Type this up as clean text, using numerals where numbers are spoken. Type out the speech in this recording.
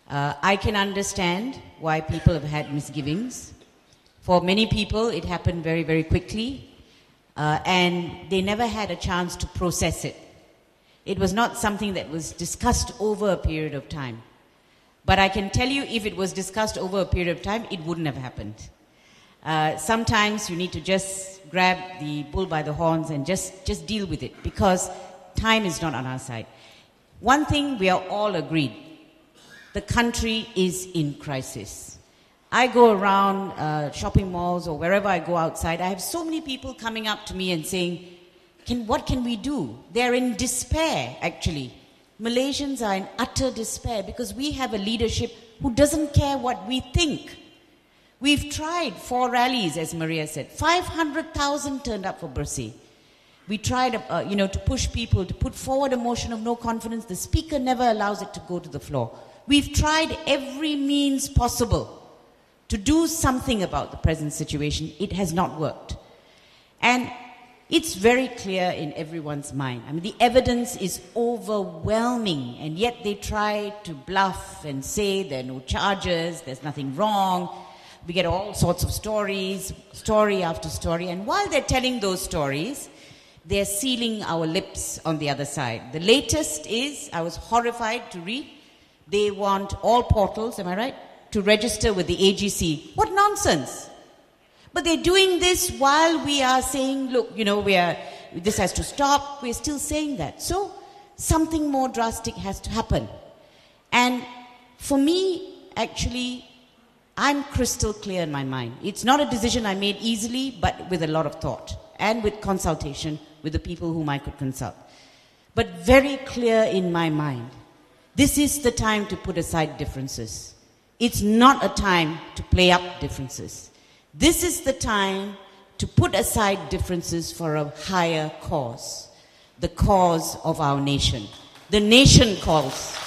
I can understand why people have had misgivings. For many people, it happened very, very quickly, and they never had a chance to process it. It was not something that was discussed over a period of time. But I can tell you, if it was discussed over a period of time, it wouldn't have happened. Sometimes you need to just grab the bull by the horns and just deal with it, because time is not on our side. One thing we are all agreed: the country is in crisis. I go around shopping malls or wherever I go outside, I have so many people coming up to me and saying, what can we do? They're in despair, actually. Malaysians are in utter despair because we have a leadership who doesn't care what we think. We've tried 4 rallies, as Maria said. 500,000 turned up for Bersih. We tried, to push people, to put forward a motion of no confidence. The speaker never allows it to go to the floor. We've tried every means possible to do something about the present situation. It has not worked. And it's very clear in everyone's mind. I mean, the evidence is overwhelming, and yet they try to bluff and say there are no charges, there's nothing wrong. We get all sorts of stories, story after story, and while they're telling those stories, they're sealing our lips on the other side. The latest is, I was horrified to read, they want all portals, am I right, to register with the AGC. What nonsense! But they're doing this while we are saying, look, this has to stop. We're still saying that. So something more drastic has to happen. And for me, actually, I'm crystal clear in my mind. It's not a decision I made easily, but with a lot of thought and with consultation with the people whom I could consult. But very clear in my mind, this is the time to put aside differences. It's not a time to play up differences. This is the time to put aside differences for a higher cause, the cause of our nation. The nation calls.